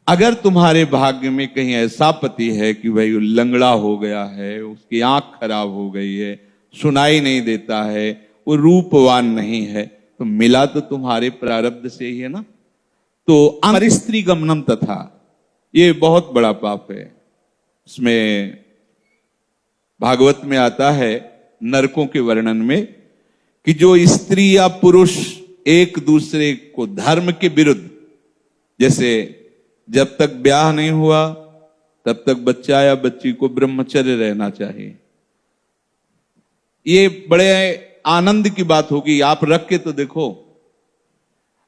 अगर तुम्हारे भाग्य में कहीं ऐसा पति है कि भाई वो लंगड़ा हो गया है, उसकी आंख खराब हो गई है, सुनाई नहीं देता है, वो रूपवान नहीं है, तो मिला तो तुम्हारे प्रारब्ध से ही है ना। तो परिस्त्री गमनम तथा, ये बहुत बड़ा पाप है। उसमें भागवत में आता है नरकों के वर्णन में कि जो स्त्री या पुरुष एक दूसरे को धर्म के विरुद्ध, जैसे जब तक ब्याह नहीं हुआ तब तक बच्चा या बच्ची को ब्रह्मचर्य रहना चाहिए। ये बड़े आनंद की बात होगी, आप रख के तो देखो।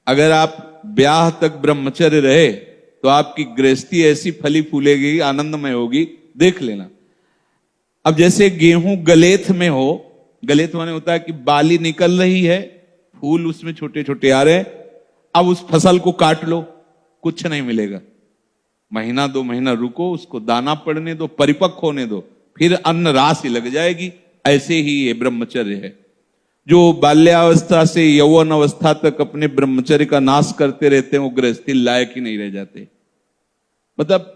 अगर आप ब्याह तक ब्रह्मचर्य रहे तो आपकी गृहस्थी ऐसी फली फूलेगी, आनंदमय होगी, देख लेना। अब जैसे गेहूं गलेथ में हो, गलेथ माने होता है कि बाली निकल रही है, फूल उसमें छोटे छोटे आ रहे हैं, अब उस फसल को काट लो, कुछ नहीं मिलेगा। महीना 2 महीना रुको, उसको दाना पड़ने दो, परिपक्व होने दो, फिर अन्न राशि लग जाएगी। ऐसे ही ये ब्रह्मचर्य है। जो बाल्यावस्था से यौवन अवस्था तक अपने ब्रह्मचर्य का नाश करते रहते हैं, वो गृहस्थी लायक ही नहीं रह जाते। मतलब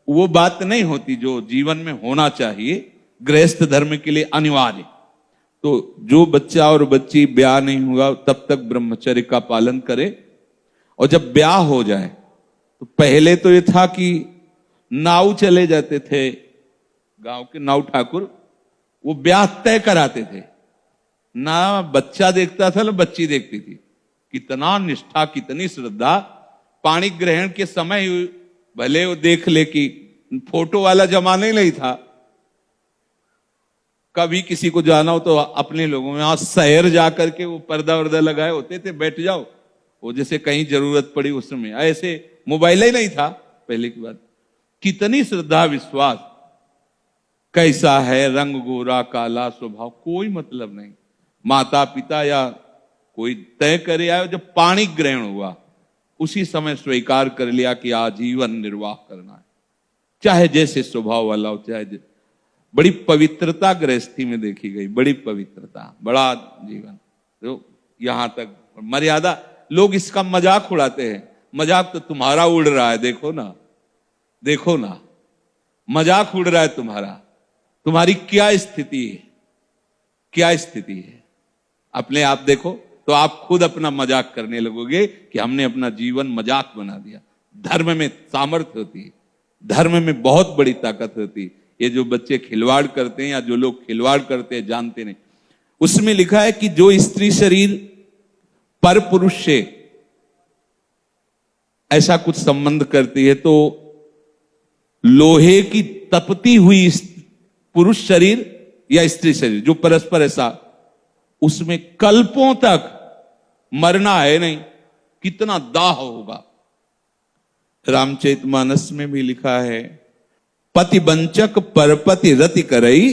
वो बात नहीं होती जो जीवन में होना चाहिए, गृहस्थ धर्म के लिए अनिवार्य। तो जो बच्चा और बच्ची ब्याह नहीं हुआ तब तक ब्रह्मचर्य का पालन करे, और जब ब्याह हो जाए तो पहले तो ये था कि नाव चले जाते थे, गांव के नाव ठाकुर, वो ब्याह तय कराते थे। ना बच्चा देखता था ना बच्ची देखती थी। कितना निष्ठा, कितनी श्रद्धा। पाणी ग्रहण के समय भले वो देख ले कि फोटो वाला जमाना ही नहीं था, कभी किसी को जाना हो तो अपने लोगों में वहां शहर जाकर के वो पर्दा वर्दा लगाए होते थे, बैठ जाओ, वो जैसे कहीं जरूरत पड़ी उस समय। ऐसे मोबाइल ही नहीं था पहले की बात। कितनी श्रद्धा विश्वास, कैसा है रंग, गोरा काला, स्वभाव, कोई मतलब नहीं। माता पिता या कोई तय करे आए, जब पाणी ग्रहण हुआ उसी समय स्वीकार कर लिया कि आजीवन निर्वाह करना है, चाहे जैसे स्वभाव वाला हो, चाहे। बड़ी पवित्रता गृहस्थी में देखी गई, बड़ी पवित्रता, बड़ा जीवन। तो यहां तक मर्यादा, लोग इसका मजाक उड़ाते हैं। मजाक तो तुम्हारा उड़ रहा है, देखो ना, देखो ना, मजाक उड़ रहा है तुम्हारा। तुम्हारी क्या स्थिति है, क्या स्थिति है, अपने आप देखो तो आप खुद अपना मजाक करने लगोगे कि हमने अपना जीवन मजाक बना दिया। धर्म में सामर्थ्य होती है, धर्म में बहुत बड़ी ताकत होती है। ये जो बच्चे खिलवाड़ करते हैं या जो लोग खिलवाड़ करते हैं जानते नहीं। उसमें लिखा है कि जो स्त्री शरीर पर पुरुष से ऐसा कुछ संबंध करती है तो लोहे की तपती हुई पुरुष शरीर या स्त्री शरीर जो परस्पर ऐसा, उसमें कल्पों तक मरना है नहीं। कितना दाह होगा। रामचरितमानस में भी लिखा है, पति वंचक परपति रति करई,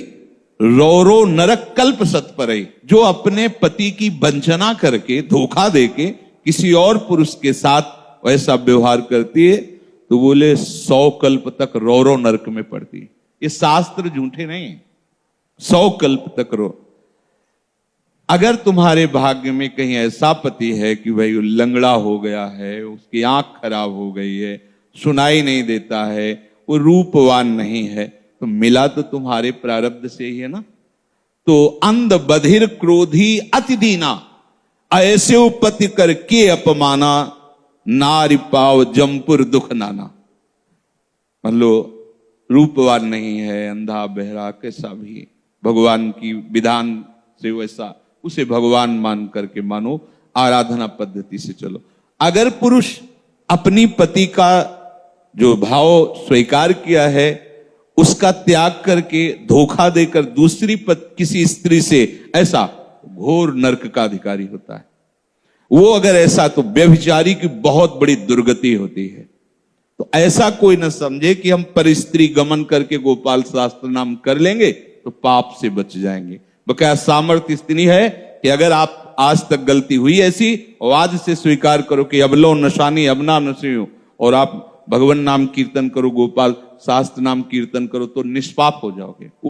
रौरो नरक कल्प सत परई। जो अपने पति की वंचना करके, धोखा देके किसी और पुरुष के साथ ऐसा व्यवहार करती है तो बोले 100 कल्प तक रौरो नरक में पड़ती है। ये शास्त्र झूठे नहीं है, 100 कल्प तक रो। अगर तुम्हारे भाग्य में कहीं ऐसा पति है कि भाई लंगड़ा हो गया है, उसकी आंख खराब हो गई है, सुनाई नहीं देता है, वो रूपवान नहीं है, तो मिला तो तुम्हारे प्रारब्ध से ही है ना। तो अंध बधिर क्रोधी अति दीना, ऐसे उपति करके अपमाना, नारी पाव जमपुर दुख नाना। मान लो रूपवान नहीं है, अंधा बहरा कैसा भी, भगवान की विधान से वैसा, उसे भगवान मान करके मानो, आराधना पद्धति से चलो। अगर पुरुष अपनी पति का जो भाव स्वीकार किया है उसका त्याग करके धोखा देकर दूसरी किसी स्त्री से, ऐसा घोर नरक का अधिकारी होता है वो। अगर ऐसा, तो व्यभिचारी की बहुत बड़ी दुर्गति होती है। तो ऐसा कोई न समझे कि हम परिस्त्री गमन करके गोपाल शास्त्र नाम कर लेंगे तो पाप से बच जाएंगे। बकाया सामर्थ्य इतनी है कि अगर आप आज तक गलती हुई ऐसी, और आज से स्वीकार करो कि अब लो नशानी अब ना नशे, और आप भगवान नाम कीर्तन करो, गोपाल शास्त्र नाम कीर्तन करो, तो निष्पाप हो जाओगे।